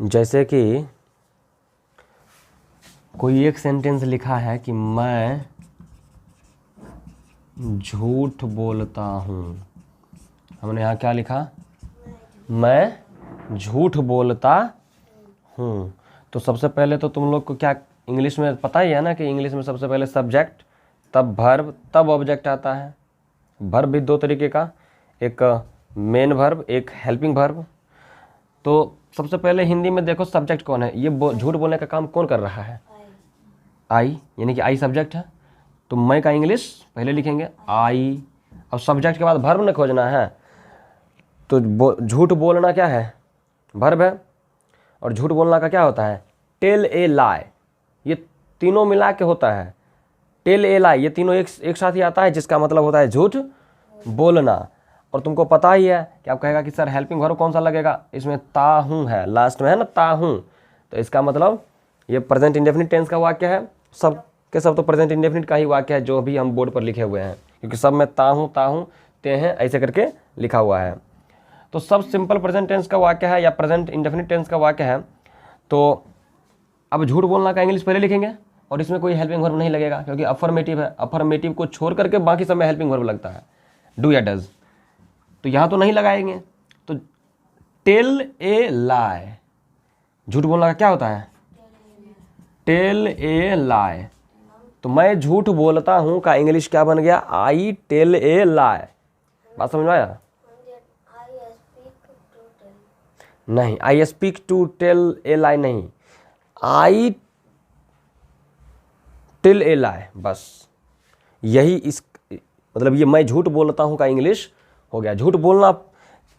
जैसे कि कोई एक सेंटेंस लिखा है कि मैं झूठ बोलता हूँ। हमने यहाँ क्या लिखा? मैं झूठ बोलता हूँ। तो सबसे पहले तो तुम लोग को क्या इंग्लिश में पता ही है ना कि इंग्लिश में सबसे पहले सब्जेक्ट, तब वर्ब, तब ऑब्जेक्ट आता है। वर्ब भी दो तरीके का, एक मेन वर्ब, एक हेल्पिंग वर्ब। तो सबसे पहले हिंदी में देखो सब्जेक्ट कौन है, ये झूठ बोलने का काम कौन कर रहा है? आई, यानी कि आई सब्जेक्ट है। तो मैं का इंग्लिश पहले लिखेंगे आई, अब सब्जेक्ट के बाद वर्ब न खोजना है। तो झूठ बोलना क्या है? वर्ब है। और झूठ बोलना का क्या होता है? टेल ए लाई। ये तीनों मिला के होता है टेल ए लाई। ये तीनों एक साथ ही आता है, जिसका मतलब होता है झूठ बोलना। और तुमको पता ही है कि आप कहेगा कि सर हेल्पिंग वर्ब कौन सा लगेगा? इसमें ताहूँ है, लास्ट में है ना ताहूँ। तो इसका मतलब ये प्रेजेंट इंडेफिनिट टेंस का वाक्य है। सब के सब तो प्रेजेंट इंडेफिनिट का ही वाक्य है जो भी हम बोर्ड पर लिखे हुए हैं, क्योंकि सब में ताहूँ ताहूँ ते हैं ऐसे करके लिखा हुआ है। तो सब सिंपल प्रेजेंट टेंस का वाक्य है या प्रेजेंट इंडेफिनिट टेंस का वाक्य है। तो अब झूठ बोलना का इंग्लिश पहले लिखेंगे और इसमें कोई हेल्पिंग वर्ब नहीं लगेगा, क्योंकि अफर्मेटिव है। अफर्मेटिव को छोड़ करके बाकी सब में हेल्पिंग वर्ब लगता है, डू या डज। तो यहाँ तो नहीं लगाएंगे। तो टेल ए लाई, झूठ बोलना का क्या होता है? टेल ए लाई। तो मैं झूठ बोलता हूँ का इंग्लिश क्या बन गया? I tell a lie. बात समझ में आया? नहीं, I speak to tell a lie नहीं, आई टेल ए लाई, बस यही इस मतलब ये मैं झूठ बोलता हूँ का इंग्लिश हो गया। झूठ बोलना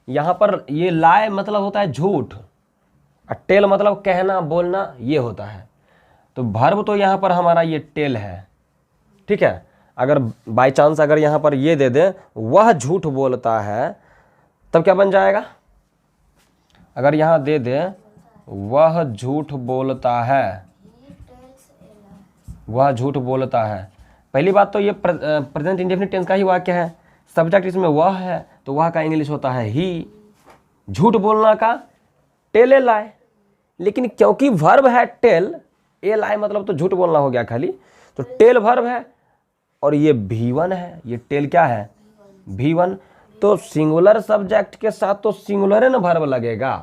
यहाँ पर ये लाई मतलब होता है झूठ, और टेल मतलब कहना बोलना ये होता है। तो वर्ब तो यहाँ पर हमारा ये टेल है, ठीक है। अगर बाय चांस अगर यहाँ पर ये दे दें वह झूठ बोलता है, तब क्या बन जाएगा? अगर यहाँ दे दें वह झूठ बोलता है, वह झूठ बोलता है, पहली बात तो ये प्रेजेंट इंडेफिनिट टेंस का ही वाक्य है। सब्जेक्ट इसमें वह है, तो वह का इंग्लिश होता है ही। झूठ बोलना का टेल ए लाई। लेकिन क्योंकि वर्ब है टेल ए लाई, मतलब तो झूठ बोलना हो गया खाली। तो टेल वर्ब है और ये V1 है। ये टेल क्या है? V1। तो सिंगुलर सब्जेक्ट के साथ तो सिंगुलर न वर्ब लगेगा।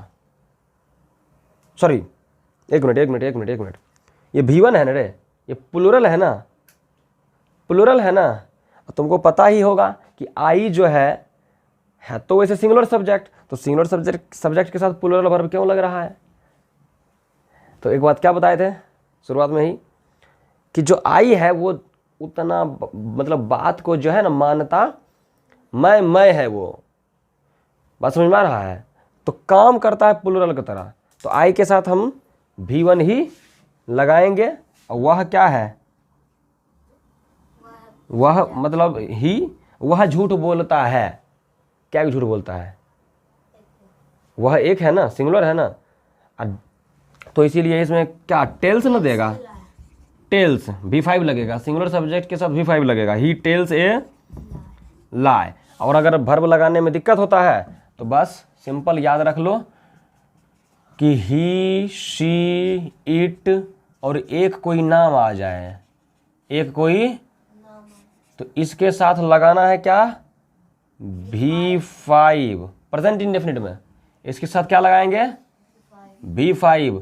सॉरी, एक मिनट, ये V1 है ना रे, ये प्लूरल है ना, प्लूरल है ना। तुमको पता ही होगा कि आई जो है तो वैसे सिंगुलर सब्जेक्ट, तो सिंगुलर सब्जेक्ट के साथ प्लूरल वर्ब क्यों लग रहा है? तो एक बात क्या बताए थे शुरुआत में ही, कि जो आई है वो उतना मतलब बात को जो है ना मानता मैं है, वो बात समझ में आ रहा है। तो काम करता है प्लूरल की तरह। तो आई के साथ हम V1 ही लगाएंगे। और वह क्या है? वह मतलब ही, वह झूठ बोलता है। क्या झूठ बोलता है? वह एक है ना, सिंगुलर है ना। तो इसीलिए इसमें क्या टेल्स न देगा? टेल्स V5 लगेगा, सिंगुलर सब्जेक्ट के साथ V5 लगेगा। ही टेल्स ए लाई। और अगर वर्ब लगाने में दिक्कत होता है तो बस सिंपल याद रख लो कि ही, शी, इट और एक कोई नाम आ जाए, एक कोई, तो इसके साथ लगाना है क्या? V5। प्रेजेंट इंडेफिनिट में इसके साथ क्या लगाएंगे? V5।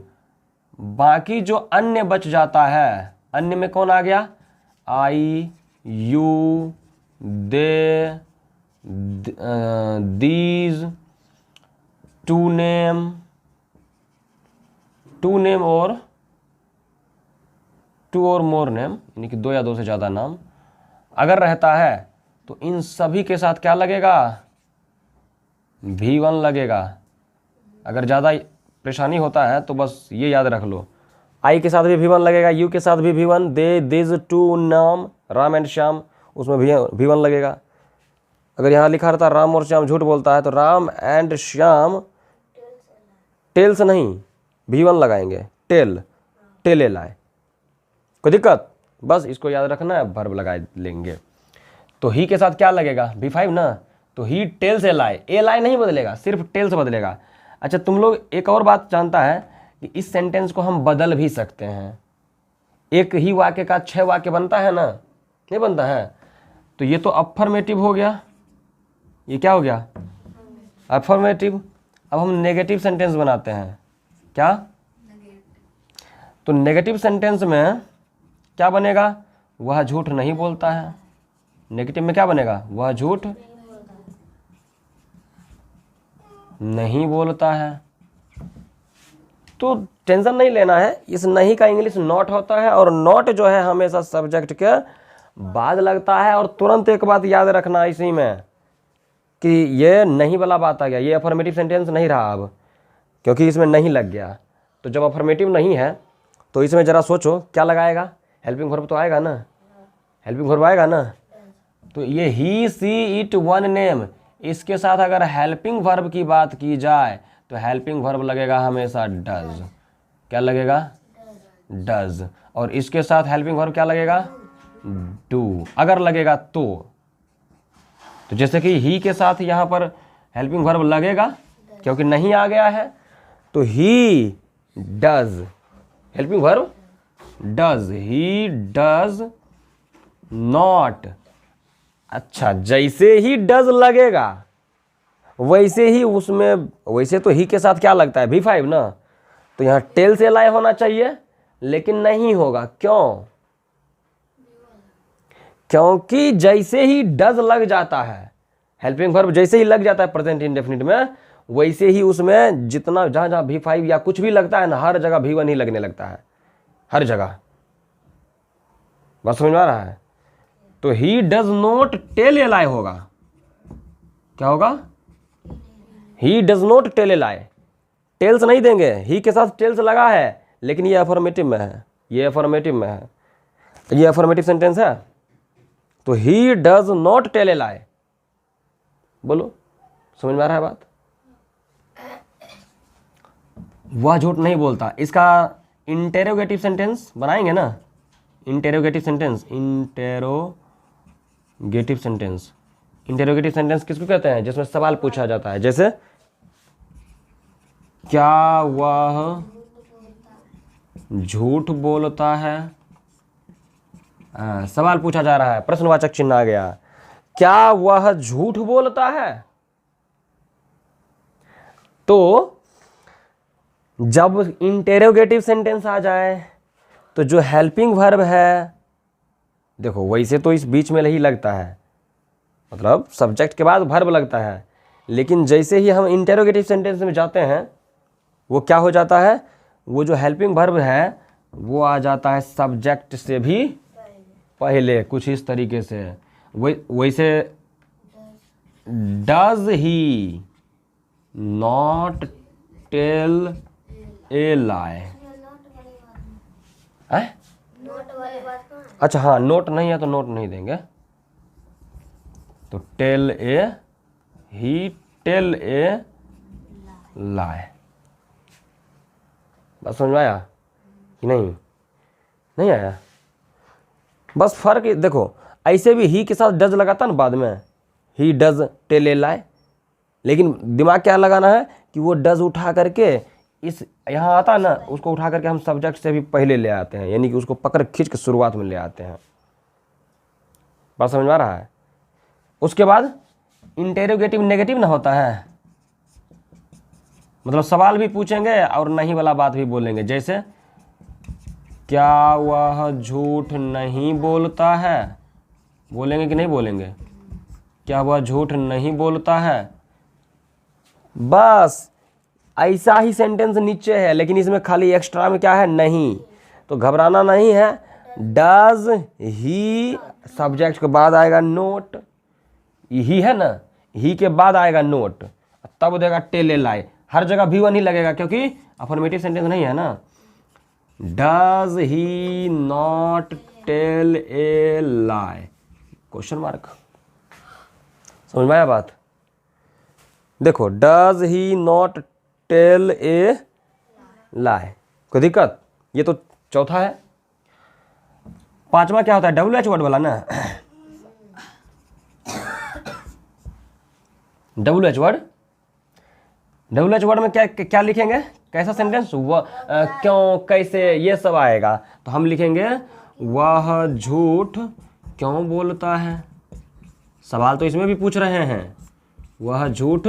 बाकी जो अन्य बच जाता है, अन्य में कौन आ गया? I, you, they, these, two name और टू और मोर नेम, यानी कि दो या दो से ज़्यादा नाम अगर रहता है तो इन सभी के साथ क्या लगेगा? V1 लगेगा। अगर ज़्यादा परेशानी होता है तो बस ये याद रख लो, आई के साथ भी V1 लगेगा, यू के साथ भी V1, दे, दिस, टू, नाम, राम एंड श्याम, उसमें भी V1 लगेगा। अगर यहाँ लिखा रहता राम और श्याम झूठ बोलता है, तो राम एंड श्याम टेल्स नहीं, V1 लगाएंगे, टेल ए लाई। कोई दिक्कत? बस इसको याद रखना है, वर्ब लगा लेंगे। तो ही के साथ क्या लगेगा? V5 ना। तो he tells A lie, A lie नहीं बदलेगा, सिर्फ टेल्स बदलेगा। अच्छा, तुम लोग एक और बात जानता है कि इस सेंटेंस को हम बदल भी सकते हैं। एक ही वाक्य का 6 वाक्य बनता है ना, नहीं बनता है? तो ये तो अफर्मेटिव हो गया, ये क्या हो गया? अफर्मेटिव। अब हम नेगेटिव सेंटेंस बनाते हैं। क्या? तो नेगेटिव सेंटेंस में क्या बनेगा? वह झूठ नहीं बोलता है। नेगेटिव में क्या बनेगा? वह झूठ नहीं बोलता है। तो टेंशन नहीं लेना है, इस नहीं का इंग्लिश नॉट होता है, और नॉट जो है हमेशा सब्जेक्ट के बाद लगता है। और तुरंत एक बात याद रखना इसी में कि ये नहीं वाला बात आ गया, ये अफर्मेटिव सेंटेंस नहीं रहा अब, क्योंकि इसमें नहीं लग गया। तो जब अफर्मेटिव नहीं है तो इसमें ज़रा सोचो क्या लगाएगा? हेल्पिंग वर्ब तो आएगा ना, हेल्पिंग वर्ब आएगा ना। तो ये ही सी इट वन नेम, इसके साथ अगर हेल्पिंग वर्ब की बात की जाए तो हेल्पिंग वर्ब लगेगा हमेशा डज। क्या लगेगा? डज। और इसके साथ हेल्पिंग वर्ब क्या लगेगा? डू। अगर लगेगा तो जैसे कि ही के साथ यहाँ पर हेल्पिंग वर्ब लगेगा, क्योंकि नहीं आ गया है, तो he does, helping verb does, he does not. अच्छा, जैसे ही डज लगेगा वैसे ही उसमें, वैसे तो ही के साथ क्या लगता है? V5 ना, तो यहाँ टेल से लाए होना चाहिए, लेकिन नहीं होगा। क्यों? क्योंकि जैसे ही डज लग जाता है, हेल्पिंग वर्ब जैसे ही लग जाता है प्रेजेंट इंडेफिनिट में, वैसे ही उसमें जितना जहाँ जहाँ V5 या कुछ भी लगता है ना, हर जगह V1 ही लगने लगता है, हर जगह। बात समझ में आ रहा है? तो he does not tell a lie होगा। क्या होगा? He does not tell a lie. Tells नहीं देंगे, ही के साथ टेल्स लगा है, लेकिन ये अफर्मेटिव में है, ये अफर्मेटिव में है, ये अफर्मेटिव सेंटेंस है। तो he does not tell a lie. बोलो, समझ में आ रहा है बात? वह झूठ नहीं बोलता, इसका इंटेरोगेटिव सेंटेंस बनाएंगे ना, interrogative sentence, interrogative sentence. Interrogative sentence किसको कहते हैं? जिसमें सवाल पूछा जाता है। जैसे क्या वह झूठ बोलता है? सवाल पूछा जा रहा है, प्रश्नवाचक चिन्ह आ गया। क्या वह झूठ बोलता है? तो जब इंटेरोगेटिव सेंटेंस आ जाए तो जो हेल्पिंग वर्ब है, देखो वैसे तो इस बीच में ही लगता है, मतलब सब्जेक्ट के बाद वर्ब लगता है, लेकिन जैसे ही हम इंटेरोगेटिव सेंटेंस में जाते हैं वो क्या हो जाता है? वो जो हेल्पिंग वर्ब है वो आ जाता है सब्जेक्ट से भी पहले, कुछ इस तरीके से। वैसे does he not tell a lie. अच्छा हाँ, नोट नहीं है तो नोट नहीं देंगे। तो tell a, he tell a लाई। बस समझ में आया कि नहीं? नहीं आया? बस फर्क देखो, ऐसे भी ही के साथ डज लगाता ना बाद में, ही डज टेल ए लाई, लेकिन दिमाग क्या लगाना है कि वो डज उठा करके इस यहाँ आता ना, उसको उठा करके हम सब्जेक्ट से भी पहले ले आते हैं, यानी कि उसको पकड़ खींच के शुरुआत में ले आते हैं। बात समझ में आ रहा है? उसके बाद इंटेरोगेटिव नेगेटिव ना होता है, मतलब सवाल भी पूछेंगे और नहीं वाला बात भी बोलेंगे। जैसे क्या वह झूठ नहीं बोलता है? बोलेंगे कि नहीं बोलेंगे? क्या वह झूठ नहीं बोलता है? बस ऐसा ही सेंटेंस नीचे है, लेकिन इसमें खाली एक्स्ट्रा में क्या है? नहीं। तो घबराना नहीं है। डज ही, सब्जेक्ट के बाद आएगा नोट, ही है ना, ही के बाद आएगा नोट, तब देगा टेल ए लाई। हर जगह V1 ही लगेगा, क्योंकि अफर्मेटिव सेंटेंस नहीं है ना। Does he not tell a lie? Question mark. समझ में आया बात? देखो, does he not tell a lie, कोई दिक्कत? ये तो चौथा है। पांचवा क्या होता है? WH वर्ड वाला ना, WH वर्ड। WH वर्ड में क्या क्या लिखेंगे? कैसा सेंटेंस, वह क्यों, कैसे, ये सब आएगा। तो हम लिखेंगे वह झूठ क्यों बोलता है। सवाल तो इसमें भी पूछ रहे हैं, वह झूठ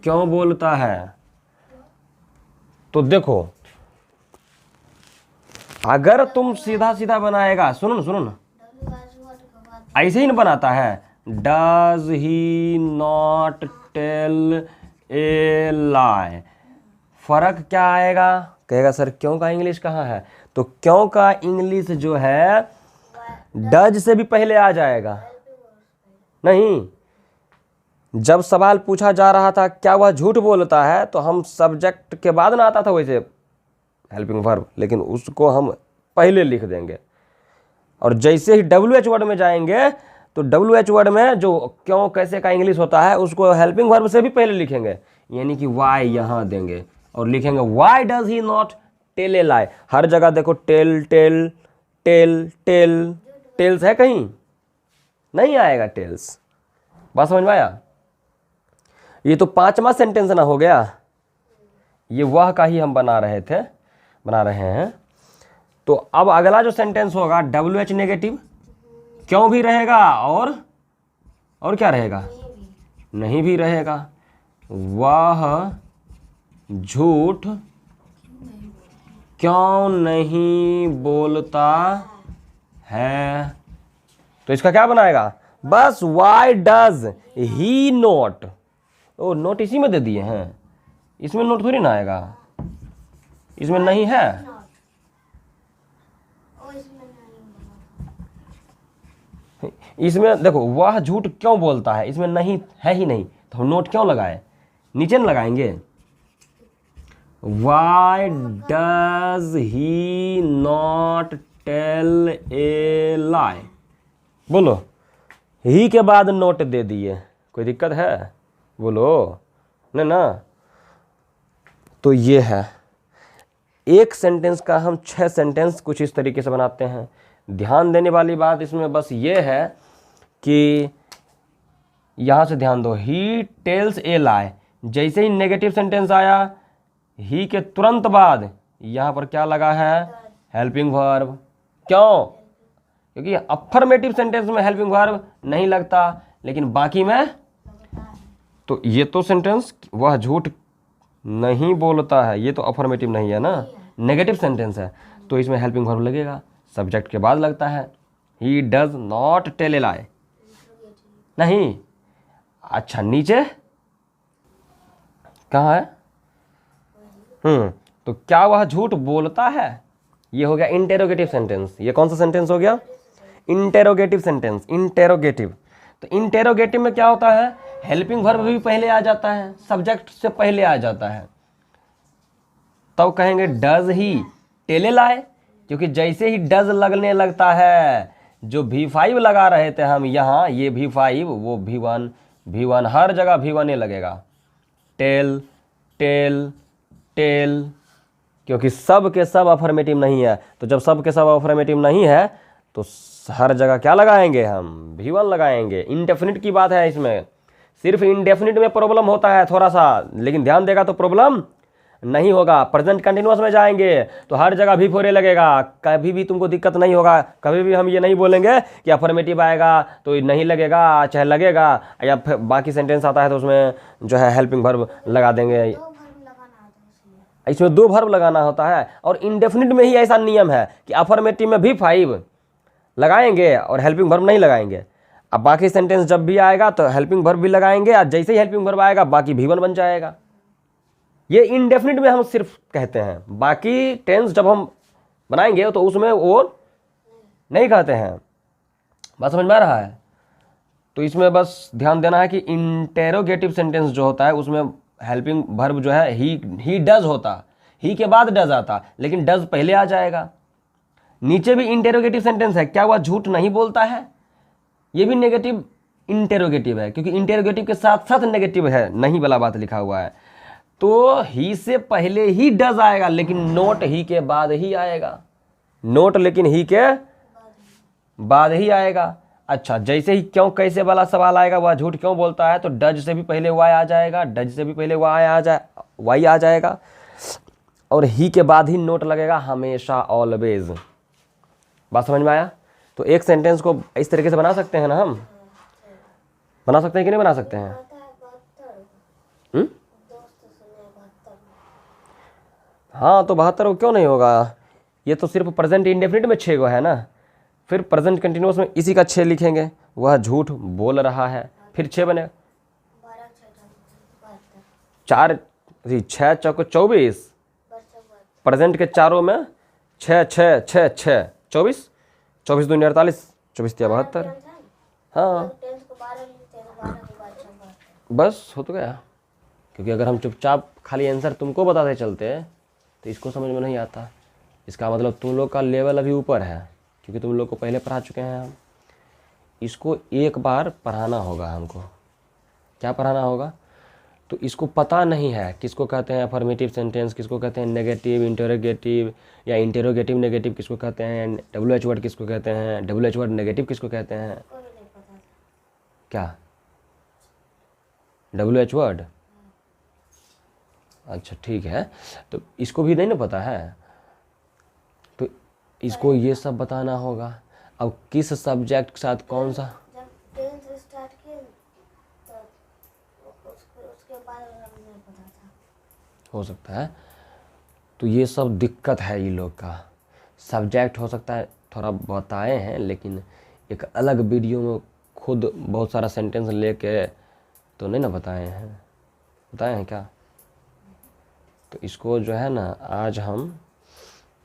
क्यों बोलता है। तो देखो, अगर तुम सीधा सीधा बनाएगा, सुनो ना सुनो ना, ऐसे ही ना बनाता है, does he not tell a lie, फर्क क्या आएगा, कहेगा सर क्यों का इंग्लिश कहाँ है। तो क्यों का इंग्लिश जो है डज से भी पहले आ जाएगा। नहीं, जब सवाल पूछा जा रहा था क्या वह झूठ बोलता है, तो हम सब्जेक्ट के बाद ना आता था वैसे हेल्पिंग वर्ब, लेकिन उसको हम पहले लिख देंगे। और जैसे ही WH वर्ड में जाएंगे तो WH वर्ड में जो क्यों कैसे का इंग्लिश होता है उसको हेल्पिंग वर्ब से भी पहले लिखेंगे, यानी कि वाई यहाँ देंगे और लिखेंगे why does he not tell a lie. हर जगह देखो tell tell tell tell, tells है कहीं नहीं आएगा टेल्स। बात समझ में आया। ये तो 5वां सेंटेंस ना हो गया, ये वह का ही हम बना रहे हैं। तो अब अगला जो सेंटेंस होगा WH नेगेटिव क्यों भी रहेगा और क्या रहेगा, नहीं भी रहेगा। वह झूठ क्यों नहीं बोलता है, तो इसका क्या बनाएगा, बस वाई डज ही नॉट। ओ नोट इसी में दे दिए हैं, इसमें नोट थोड़ी ना आएगा, इसमें नहीं है। इसमें देखो वह झूठ क्यों बोलता है, इसमें नहीं है ही नहीं, तो हम नोट क्यों लगाए, नीचे न लगाएंगे। Why does he not tell a lie, बोलो, ही के बाद नोट दे दिए, कोई दिक्कत है, बोलो ना। तो ये है एक सेंटेंस का हम 6 सेंटेंस कुछ इस तरीके से बनाते हैं। ध्यान देने वाली बात इसमें बस ये है कि यहाँ से ध्यान दो, ही टेल्स ए लाई, जैसे ही नेगेटिव सेंटेंस आया ही के तुरंत बाद यहाँ पर क्या लगा है, हेल्पिंग वर्ब। क्यों, क्योंकि अफर्मेटिव सेंटेंस में हेल्पिंग वर्ब नहीं लगता, लेकिन बाकी में तो ये तो सेंटेंस वह झूठ नहीं बोलता है, ये तो अफर्मेटिव नहीं है ना, नेगेटिव सेंटेंस है, तो इसमें हेल्पिंग वर्ब लगेगा, सब्जेक्ट के बाद लगता है। He does not tell a lie, नहीं। अच्छा नीचे कहाँ है, तो क्या वह झूठ बोलता है, ये हो गया इंटेरोगेटिव सेंटेंस। ये कौन सा सेंटेंस हो गया, इंटेरोगेटिव सेंटेंस, इंटेरोगेटिव। तो इंटेरोगेटिव में क्या होता है, हेल्पिंग वर्ब भी पहले आ जाता है, सब्जेक्ट से पहले आ जाता है। तब कहेंगे डज ही टेल ए लाई, क्योंकि जैसे ही डज लगने लगता है, जो V5 लगा रहे थे हम यहाँ, ये V5 वो V1 हर जगह V1 लगेगा। टेल टेल टेल, क्योंकि सब के सब अफर्मेटिव नहीं है, तो जब सब के सब अफर्मेटिव नहीं है तो हर जगह क्या लगाएंगे, हम V1 लगाएंगे। इंडेफिनिट की बात है, इसमें सिर्फ इंडेफिनिट में प्रॉब्लम होता है थोड़ा सा, लेकिन ध्यान देगा तो प्रॉब्लम नहीं होगा। प्रेजेंट कंटिन्यूअस में जाएंगे तो हर जगह V4 लगेगा, कभी भी तुमको दिक्कत नहीं होगा। कभी भी हम ये नहीं बोलेंगे कि अफर्मेटिव आएगा तो नहीं लगेगा, चाहे लगेगा, या बाकी सेंटेंस आता है तो उसमें जो है हेल्पिंग वर्ब लगा देंगे। इसमें 2 वर्ब लगाना होता है, और इंडेफिनिट में ही ऐसा नियम है कि अफर्मेटिव में V5 लगाएंगे और हेल्पिंग वर्ब नहीं लगाएंगे। अब बाकी सेंटेंस जब भी आएगा तो हेल्पिंग वर्ब भी लगाएंगे, और जैसे ही हेल्पिंग वर्ब आएगा बाकी V1 बन जाएगा। ये इंडेफिनिट में हम सिर्फ कहते हैं, बाकी टेंस जब हम बनाएंगे तो उसमें वो नहीं कहते हैं। बात समझ में आ रहा है। तो इसमें बस ध्यान देना है कि इंटेरोगेटिव सेंटेंस जो होता है उसमें हेल्पिंग वर्ब जो है ही डज होता, ही के बाद डज आता, लेकिन डज पहले आ जाएगा। नीचे भी इंटेरोगेटिव सेंटेंस है, क्या वह झूठ नहीं बोलता है, ये भी नेगेटिव इंटेरोगेटिव है, क्योंकि इंटेरोगेटिव के साथ साथ नेगेटिव है, नहीं वाला बात लिखा हुआ है। तो ही से पहले ही डज आएगा, लेकिन नोट ही के बाद ही आएगा, नोट लेकिन ही के बाद ही आएगा। अच्छा, जैसे ही क्यों कैसे वाला सवाल आएगा, वह झूठ क्यों बोलता है, तो डज से भी पहले वाई आ जाएगा, डज से भी पहले वाई आ जाएगा। और ही के बाद ही नोट लगेगा हमेशा, ऑलवेज। बात समझ में आया? तो एक सेंटेंस को इस तरीके से बना सकते हैं ना, हम बना सकते हैं कि नहीं बना सकते हैं? हाँ, तो 72 क्यों नहीं होगा? ये तो सिर्फ प्रेजेंट इंडेफिनिट में 6 गो है ना, फिर प्रेजेंट कंटिन्यूअस में इसी का 6 लिखेंगे, वह झूठ बोल रहा है, फिर 6 बनेगा। 4 6 चौको 24, प्रेजेंट के चारों में 6 6 6 6 24, 24 दूनी 48, 24 तिया 72। हाँ बस हो तो गया। क्योंकि अगर हम चुपचाप खाली आंसर तुमको बताते चलते तो इसको समझ में नहीं आता। इसका मतलब तुम लोग का लेवल अभी ऊपर है, क्योंकि तुम लोग को पहले पढ़ा चुके हैं हम। इसको एक बार पढ़ाना होगा हमको। क्या पढ़ाना होगा? तो इसको पता नहीं है किसको कहते हैं अफर्मेटिव सेंटेंस, किसको कहते हैं नेगेटिव इंटरोगेटिव, या इंटरोगेटिव नेगेटिव किसको कहते हैं, WH वर्ड किसको कहते हैं, WH वर्ड नेगेटिव किसको कहते हैं। क्या WH वर्ड? अच्छा ठीक है, तो इसको भी नहीं ना पता है, तो इसको ये सब बताना होगा। अब किस सब्जेक्ट के साथ कौन सा, हो सकता है। तो ये सब दिक्कत है ये लोग का। सब्जेक्ट हो सकता है थोड़ा बताए हैं, लेकिन एक अलग वीडियो में खुद बहुत सारा सेंटेंस लेके तो नहीं ना बताए हैं। बताए हैं क्या? तो इसको जो है ना, आज हम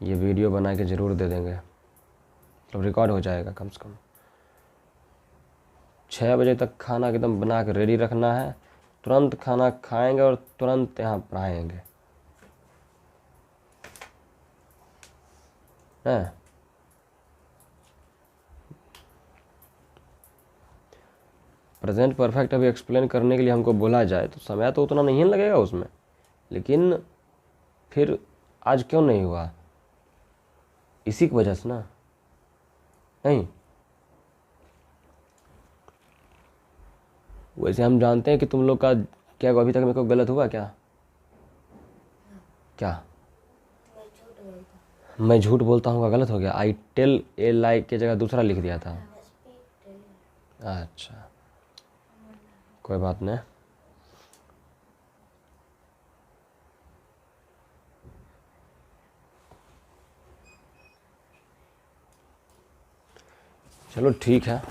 ये वीडियो बना के ज़रूर दे देंगे, तो रिकॉर्ड हो जाएगा कम से कम। 6 बजे तक खाना एकदम बना के रेडी रखना है, तुरंत खाना खाएंगे और तुरंत यहाँ पढ़ाएंगे, हैं? प्रेजेंट परफेक्ट अभी एक्सप्लेन करने के लिए हमको बोला जाए तो समय तो उतना नहीं लगेगा उसमें, लेकिन फिर आज क्यों नहीं हुआ? इसी की वजह से ना, नहीं? वैसे हम जानते हैं कि तुम लोग का क्या अभी तक मेरे को गलत हुआ क्या? क्या मैं झूठ बोलता हूँ गलत हो गया? आई टेल ए लाई की जगह दूसरा लिख दिया था। अच्छा कोई बात नहीं। चलो ठीक है।